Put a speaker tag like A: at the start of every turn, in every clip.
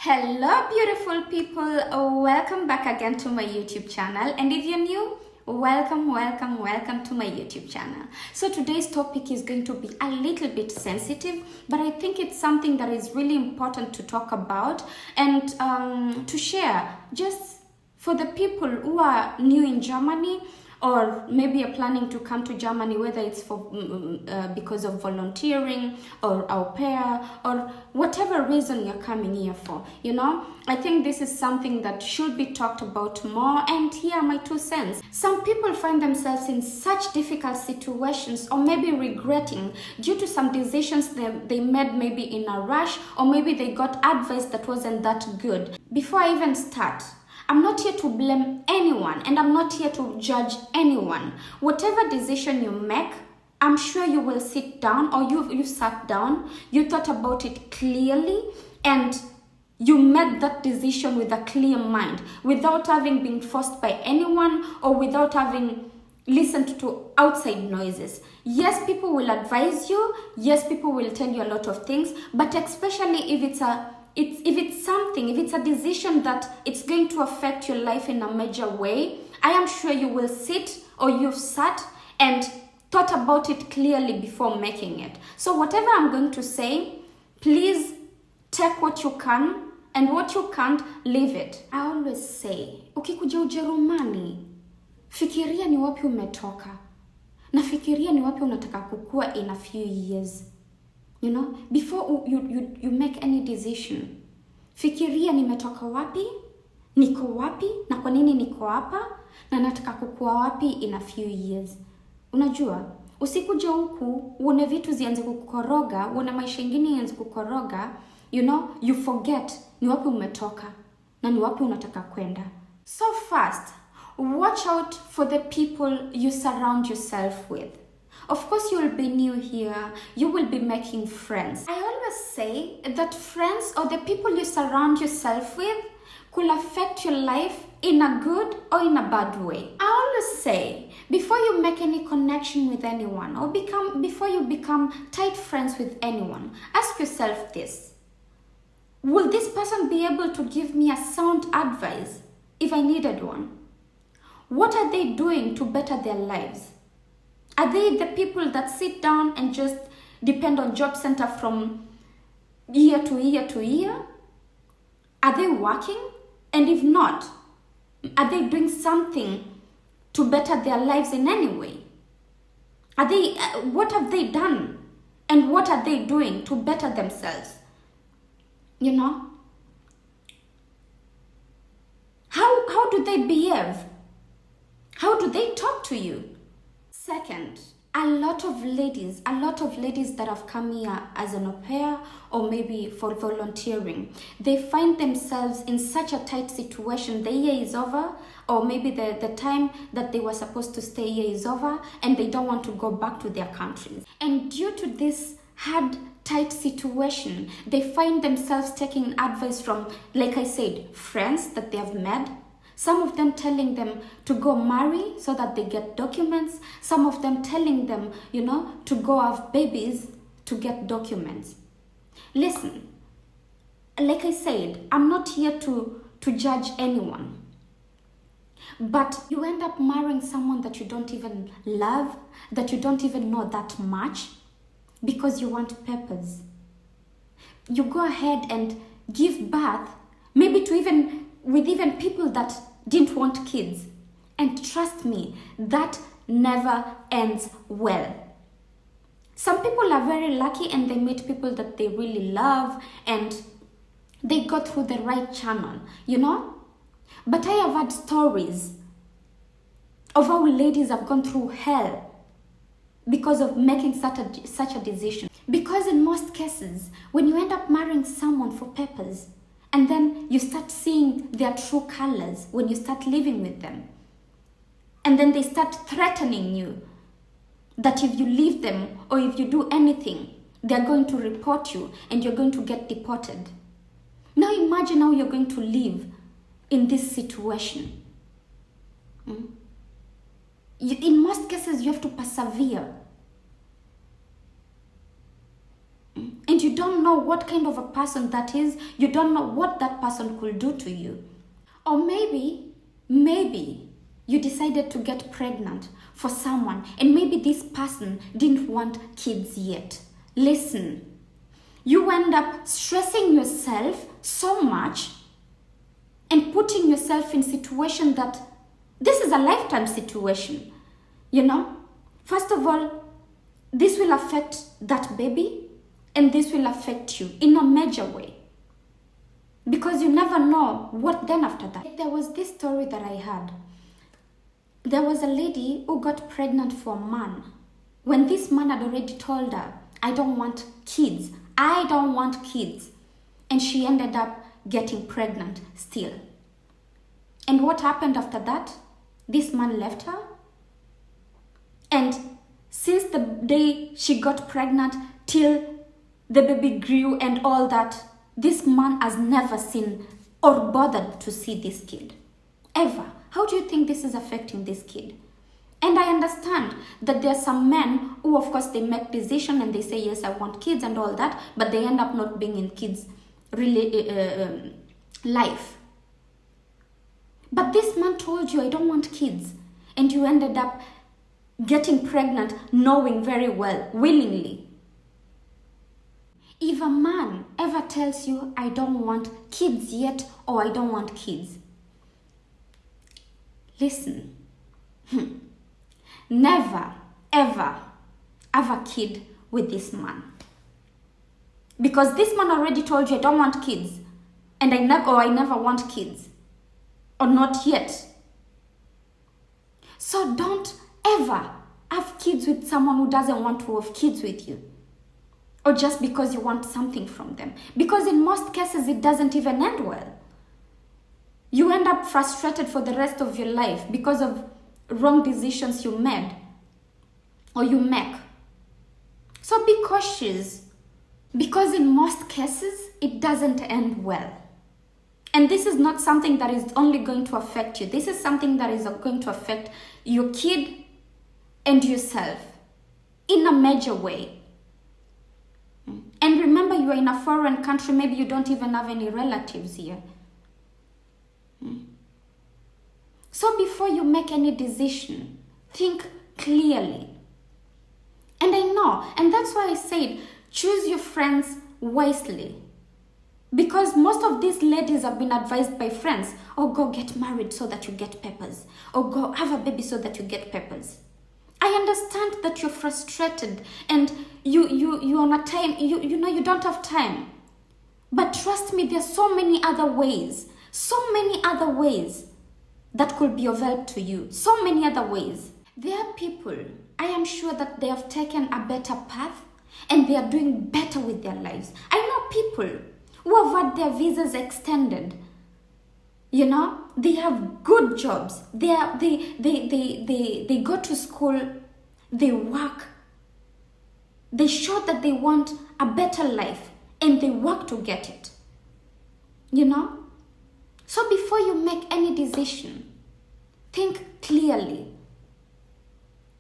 A: Hello beautiful people, welcome back again to my YouTube channel, and if you're new, welcome to my YouTube channel. So today's topic is going to be a little bit sensitive, but I think it's something that is really important to talk about and to share, just for the people who are new in Germany, or maybe are planning to come to Germany, whether it's for because of volunteering or au pair or whatever reason you're coming here for. I think this is something that should be talked about more, and here are my 2 cents. Some people find themselves in such difficult situations, or maybe regretting due to some decisions they made maybe in a rush, or maybe they got advice that wasn't that good. Before I even start, I'm not here to blame anyone, and I'm not here to judge anyone. Whatever decision you make, I'm sure you will sit down, or you sat down, you thought about it clearly, and you made that decision with a clear mind, without having been forced by anyone, or without having listened to outside noises. Yes, people will advise you. Yes, people will tell you a lot of things, but especially if it's a decision that it's going to affect your life in a major way, I am sure you will sit, or you've sat and thought about it clearly before making it. So whatever I'm going to say, please take what you can, and what you can't, leave it. I always say, ukikuja Ujerumani, fikiria ni wapi umetoka, na fikiria ni wapi unataka kukua in a few years. Before you make any decision, fikiria nimetoka wapi, niko wapi, na kwa nini niko hapa, na nataka kukua wapi in a few years. Unajua, usikuja huku uone vitu zianze kukoroga, uone maisha ingine ianze kukoroga, you forget ni wapi umetoka na ni wapi unataka kwenda. So first, watch out for the people you surround yourself with. Of course, you will be new here. You will be making friends. I always say that friends, or the people you surround yourself with, could affect your life in a good or in a bad way. I always say, before you make any connection with anyone, or before you become tight friends with anyone, ask yourself this: will this person be able to give me a sound advice if I needed one? What are they doing to better their lives? Are they the people that sit down and just depend on job center from year to year to year? Are they working? And if not, are they doing something to better their lives in any way? What have they done? And what are they doing to better themselves? How do they behave? How do they talk to you? Second, a lot of ladies that have come here as an au pair, or maybe for volunteering, they find themselves in such a tight situation. The year is over, or maybe the time that they were supposed to stay here is over, and they don't want to go back to their countries. And due to this hard, tight situation, they find themselves taking advice from, like I said, friends that they have met. Some of them telling them to go marry so that they get documents. Some of them telling them, to go have babies to get documents. Listen, like I said, I'm not here to judge anyone. But you end up marrying someone that you don't even love, that you don't even know that much, because you want papers. You go ahead and give birth, maybe with even people that didn't want kids. And trust me, that never ends well. Some people are very lucky and they meet people that they really love and they go through the right channel, But I have had stories of how ladies have gone through hell because of making such a decision. Because in most cases, when you end up marrying someone for papers, and then you start seeing their true colors when you start living with them, and then they start threatening you that if you leave them or if you do anything, they're going to report you and you're going to get deported. Now imagine how you're going to live in this situation. In most cases, you have to persevere. And you don't know what kind of a person that is. You don't know what that person could do to you. Or maybe you decided to get pregnant for someone, and maybe this person didn't want kids yet. Listen, you end up stressing yourself so much and putting yourself in situation that this is a lifetime situation. First of all, this will affect that baby, and this will affect you in a major way, because you never know what then after that. There was this story that I had. There was a lady who got pregnant for a man when this man had already told her, I don't want kids. I don't want kids. And she ended up getting pregnant still. And what happened after that? This man left her. And since the day she got pregnant till the baby grew and all that, this man has never seen or bothered to see this kid. Ever. How do you think this is affecting this kid? And I understand that there are some men who, of course, they make decision and they say, yes, I want kids and all that, but they end up not being in kids' life. But this man told you, I don't want kids. And you ended up getting pregnant knowing very well, willingly. If a man ever tells you, I don't want kids yet, or I don't want kids, listen, never, ever have a kid with this man. Because this man already told you, I don't want kids, and I never want kids, or not yet. So don't ever have kids with someone who doesn't want to have kids with you, or just because you want something from them. Because in most cases, it doesn't even end well. You end up frustrated for the rest of your life because of wrong decisions you made or you make. So be cautious, because in most cases, it doesn't end well. And this is not something that is only going to affect you. This is something that is going to affect your kid and yourself in a major way. And remember, you are in a foreign country. Maybe you don't even have any relatives here. So before you make any decision, think clearly. And I know, and that's why I said, choose your friends wisely. Because most of these ladies have been advised by friends, oh, go get married so that you get papers, or go have a baby so that you get papers. I understand that you're frustrated and you're on a time, you don't have time. But trust me, there's so many other ways that could be of help to you. So many other ways. There are people, I am sure that they have taken a better path and they are doing better with their lives. I know people who have had their visas extended. They have good jobs. They go to school, they work. They show that they want a better life and they work to get it. So before you make any decision, think clearly.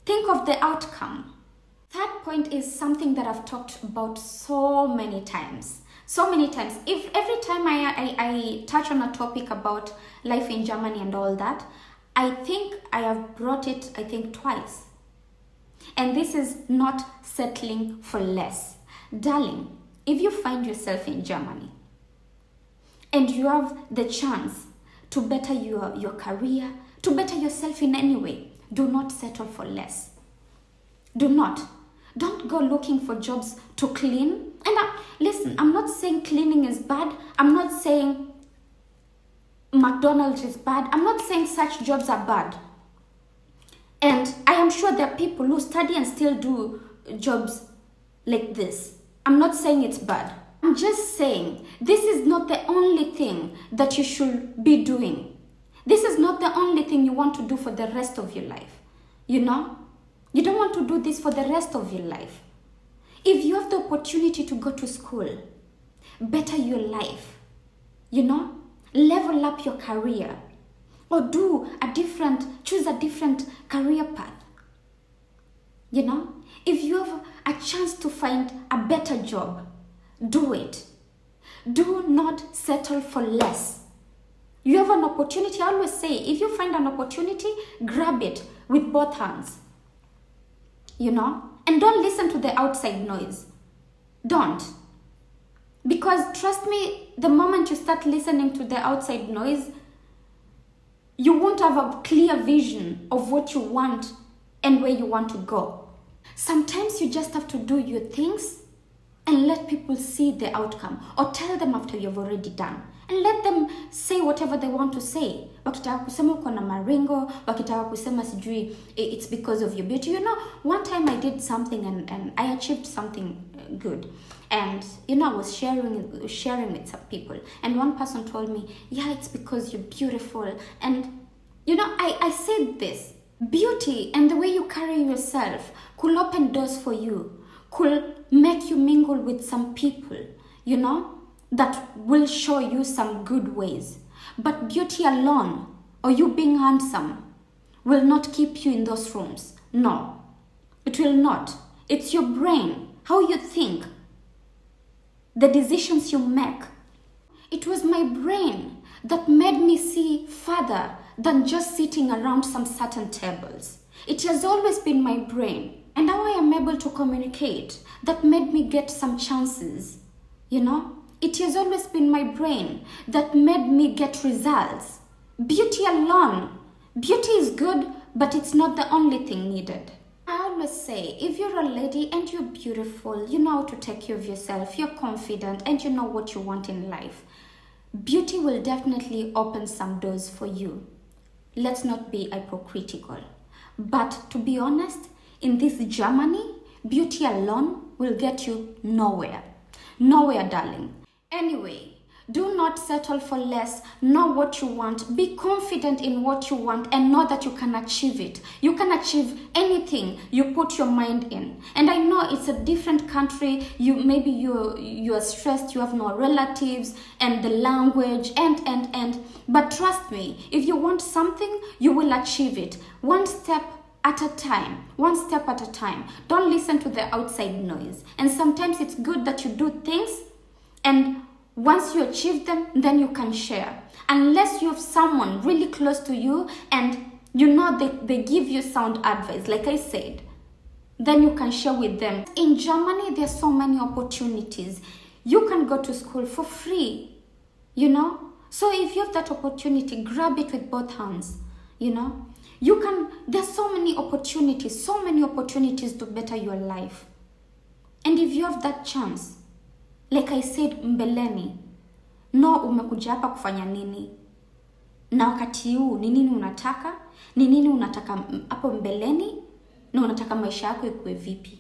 A: Think of the outcome. Third point is something that I've talked about so many times. If every time I touch on a topic about life in Germany and all that, I think I have brought it, twice. And this is not settling for less. Darling, if you find yourself in Germany and you have the chance to better your career, to better yourself in any way, do not settle for less. Do not. Don't go looking for jobs to clean. And listen, I'm not saying cleaning is bad. I'm not saying McDonald's is bad. I'm not saying such jobs are bad. And I am sure there are people who study and still do jobs like this. I'm not saying it's bad. I'm just saying this is not the only thing that you should be doing. This is not the only thing you want to do for the rest of your life. You don't want to do this for the rest of your life. If you have the opportunity to go to school, better your life, level up your career, or choose a different career path. If you have a chance to find a better job, do it. Do not settle for less. You have an opportunity. I always say, if you find an opportunity, grab it with both hands. And don't listen to the outside noise. Don't. Because trust me, the moment you start listening to the outside noise, you won't have a clear vision of what you want and where you want to go. Sometimes you just have to do your things and let people see the outcome, or tell them after you've already done, and let them say whatever they want to say. Wakitaka kusema uko na maringo, wakitaka kusema sijui it's because of your beauty. One time I did something and I achieved something good, and I was sharing with some people, and one person told me, yeah, it's because you're beautiful. And I said this, beauty and the way you carry yourself could open doors for you, could make you mingle with some people, that will show you some good ways. But beauty alone, or you being handsome, will not keep you in those rooms. No, it will not. It's your brain, how you think, the decisions you make. It was my brain that made me see further than just sitting around some certain tables. It has always been my brain, and how I am able to communicate that made me get some chances. It has always been my brain that made me get results. Beauty alone. Beauty is good, but it's not the only thing needed. I always say, if you're a lady and you're beautiful, you know how to take care of yourself, you're confident, and you know what you want in life, beauty will definitely open some doors for you. Let's not be hypocritical. But to be honest, in this Germany, beauty alone will get you nowhere. Nowhere, darling. Anyway, do not settle for less. Know what you want. Be confident in what you want and know that you can achieve it. You can achieve anything you put your mind in. And I know it's a different country. Maybe you are stressed, you have no relatives, and the language, and. But trust me, if you want something, you will achieve it. One step at a time. One step at a time. Don't listen to the outside noise. And sometimes it's good that you do things, and once you achieve them, then you can share. Unless you have someone really close to you and they give you sound advice, like I said, then you can share with them. In Germany, there's so many opportunities. You can go to school for free, So if you have that opportunity, grab it with both hands, There's so many opportunities to better your life. And if you have that chance, like I said mbeleni, umekuja hapa kufanya nini? Na wakati huu, ni nini unataka? Ni nini unataka hapo mbeleni? Na unataka maisha yako ikuwe vipi?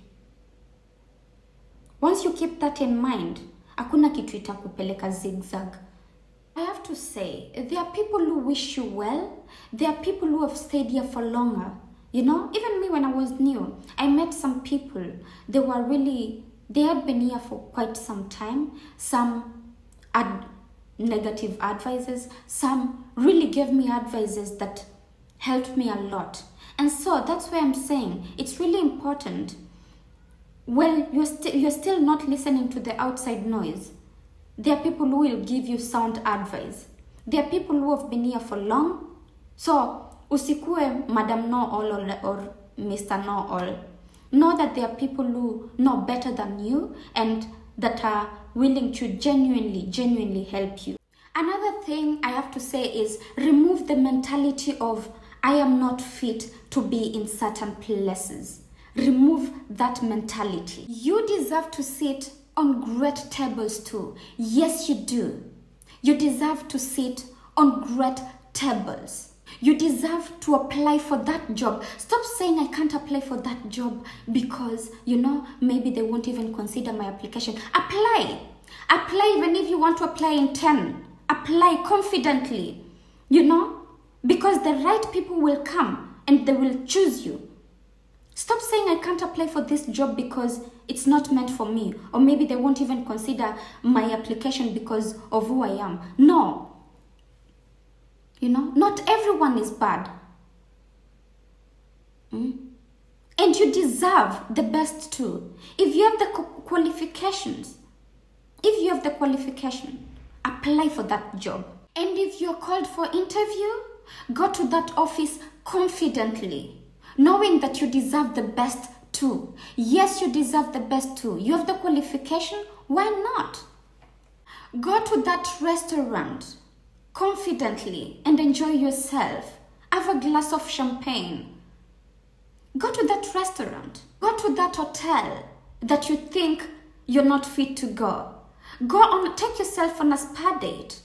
A: Once you keep that in mind, hakuna kitu itakupeleka zigzag. I have to say, there are people who wish you well. There are people who have stayed here for longer. Even me when I was new, I met some people. They had been here for quite some time. Some had negative advices. Some really gave me advices that helped me a lot. And so that's why I'm saying it's really important. Well, you're still not listening to the outside noise. There are people who will give you sound advice. There are people who have been here for long. So, usikue Madam Know All or Mr. Know All. Know that there are people who know better than you and that are willing to genuinely help you. Another thing I have to say is remove the mentality of I am not fit to be in certain places. Remove that mentality. You deserve to sit on great tables too. Yes, you do. You deserve to sit on great tables. You deserve to apply for that job. Stop saying I can't apply for that job because, maybe they won't even consider my application. Apply. Apply even if you want to apply in 10. Apply confidently, because the right people will come and they will choose you. Stop saying I can't apply for this job because it's not meant for me, or maybe they won't even consider my application because of who I am. No. Not everyone is bad. And you deserve the best too. If you have the qualifications, If you have the qualification, apply for that job. And if you're called for interview, go to that office confidently, knowing that you deserve the best too. Yes, you deserve the best too. You have the qualification, why not? Go to that restaurant confidently and enjoy yourself. Have a glass of champagne. Go to that restaurant. Go to that hotel that you think you're not fit to go. Take yourself on a spa date,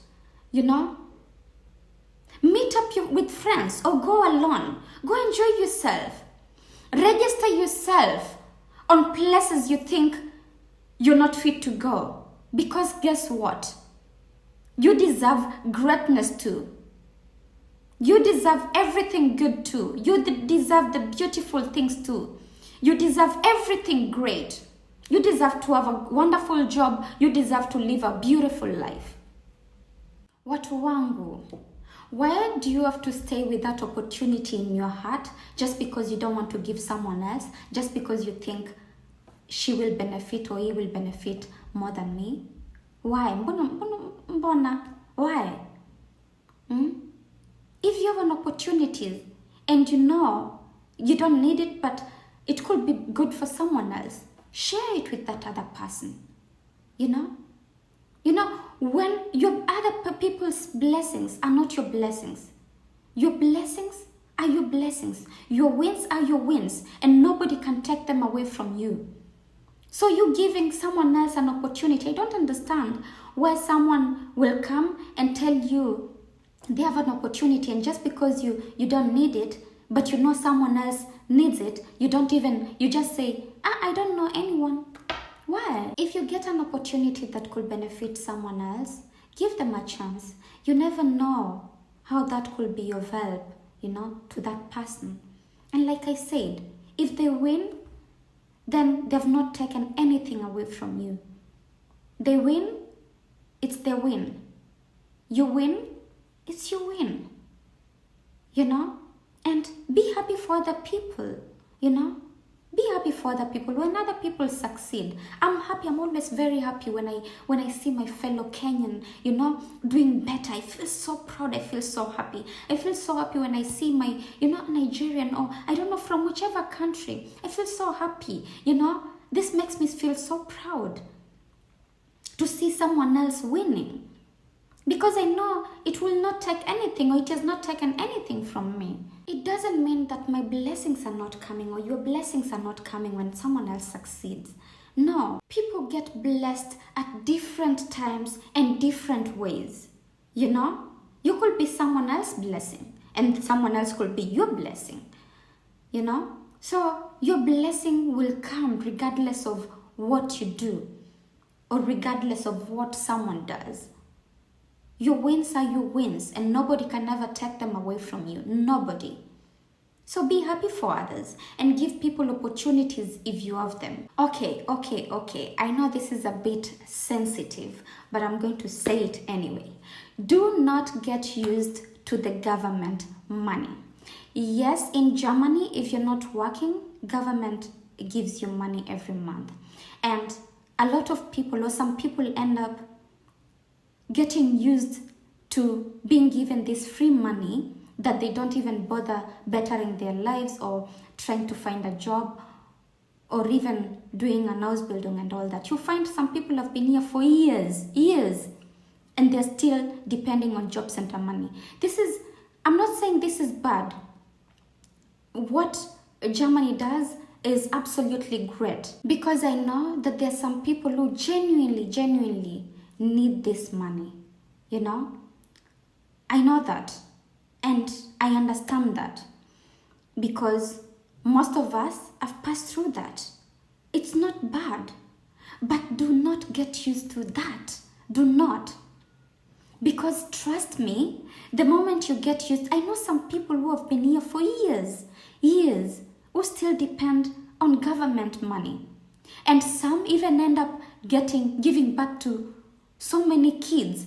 A: Meet up with friends or go alone. Go enjoy yourself. Register yourself on places you think you're not fit to go. Because guess what? You deserve greatness too. You deserve everything good too. You deserve the beautiful things too. You deserve everything great. You deserve to have a wonderful job. You deserve to live a beautiful life. Watu wangu, why do you have to stay with that opportunity in your heart just because you don't want to give someone else, just because you think she will benefit or he will benefit more than me? Why? Mbona? Why? If you have an opportunity and you know you don't need it, but it could be good for someone else, share it with that other person. When your other people's blessings are not your blessings, your blessings are your blessings. Your wins are your wins, and nobody can take them away from you. So you giving someone else an opportunity, I don't understand why someone will come and tell you they have an opportunity, and just because you don't need it, but you know someone else needs it, you just say, I don't know anyone. Why? If you get an opportunity that could benefit someone else, give them a chance. You never know how that could be of help, to that person. And like I said, if they win, then they've not taken anything away from you. They win, it's their win. You win, it's your win. And be happy for other people, Be happy for other people. When other people succeed, I'm happy. I'm always very happy when I see my fellow Kenyan, doing better. I feel so proud. I feel so happy. I feel so happy when I see my, Nigerian, or I don't know, from whichever country. I feel so happy. This makes me feel so proud to see someone else winning. Because I know it will not take anything, or it has not taken anything from me. It doesn't mean that my blessings are not coming, or your blessings are not coming when someone else succeeds. No, people get blessed at different times and different ways. You could be someone else's blessing, and someone else could be your blessing. So your blessing will come regardless of what you do, or regardless of what someone does. Your wins are your wins, and nobody can ever take them away from you. Nobody. So be happy for others and give people opportunities if you have them. Okay. I know this is a bit sensitive, but I'm going to say it anyway. Do not get used to the government money. Yes, in Germany, if you're not working, government gives you money every month. And a lot of people, or some people, end up getting used to being given this free money that they don't even bother bettering their lives or trying to find a job or even doing a house building and all that. You find some people have been here for years, and they're still depending on job center money. I'm not saying this is bad. What Germany does is absolutely great, because I know that there's some people who genuinely need this money. I know that, and I understand that, because most of us have passed through that. It's not bad, but do not get used to that. Do not. Because trust me, the moment you get used, I know some people who have been here for years, who still depend on government money. And some even end up giving back to so many kids,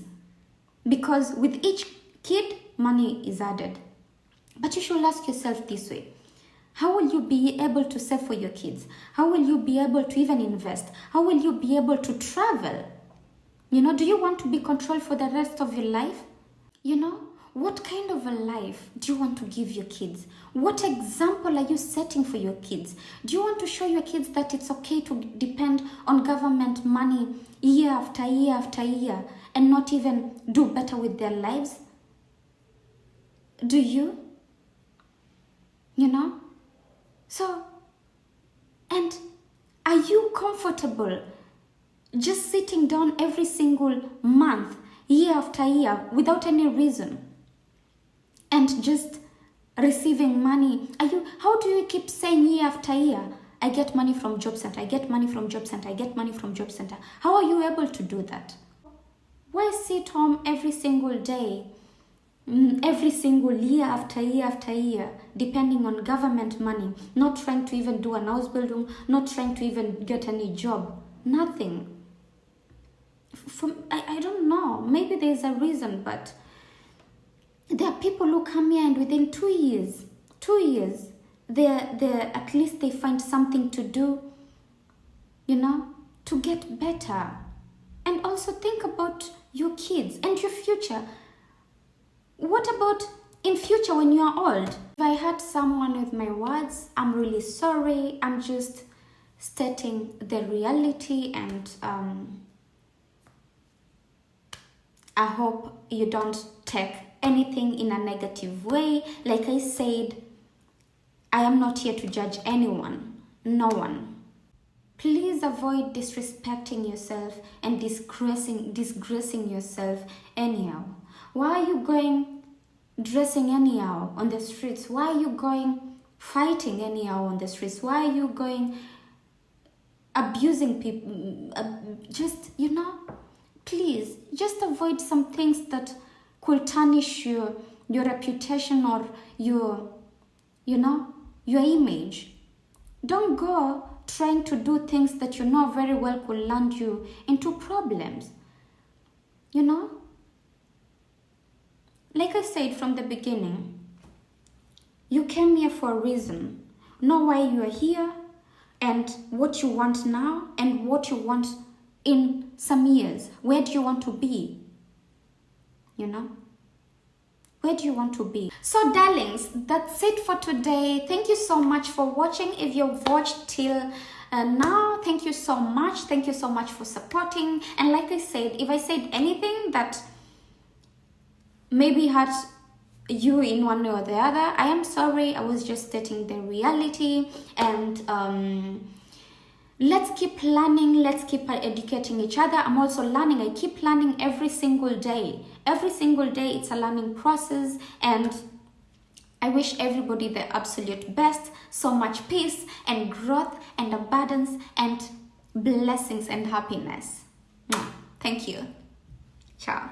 A: because with each kid, money is added. But you should ask yourself this way: how will you be able to save for your kids? How will you be able to even invest? How will you be able to travel? You know, do you want to be controlled for the rest of your life? You know, what kind of a life do you want to give your kids? What example are you setting for your kids? Do you want to show your kids that it's okay to depend on government money year after year after year and not even do better with their lives? Do you? You know? So, and are you comfortable just sitting down every single month, year after year, without any reason, and just receiving money? How do you keep saying year after year, I get money from Job Center, I get money from Job Center, I get money from Job Center? How are you able to do that? Why sit home every single day, every single year after year after year, depending on government money, not trying to even do an house building, not trying to even get any job? Nothing. I don't know, maybe there's a reason, but there are people who come here and within 2 years, they're at least they find something to do, you know, to get better. And also think about your kids and your future. What about in future when you are old? If I hurt someone with my words, I'm really sorry. I'm just stating the reality, and I hope you don't take anything in a negative way. Like I said, I am not here to judge anyone, no one. Please avoid disrespecting yourself and disgracing yourself anyhow. Why are you going dressing anyhow on the streets? Why are you going fighting anyhow on the streets? Why are you going abusing people? Just, you know, please, just avoid some things that could tarnish your reputation or your image. Don't go trying to do things that you know very well could land you into problems. You know? Like I said from the beginning, you came here for a reason. Know why you are here and what you want now and what you want in some years. Where do you want to be? You know? Where do you want to be? So darlings, that's it for today. Thank you so much for watching. If you've watched till now, thank you so much. Thank you so much for supporting. And like I said, if I said anything that maybe hurt you in one way or the other, I am sorry. I was just stating the reality. And let's keep learning. Let's keep educating each other. I'm also learning. I keep learning every single day. Every single day, it's a learning process. And I wish everybody the absolute best. So much peace and growth and abundance and blessings and happiness. Thank you. Ciao.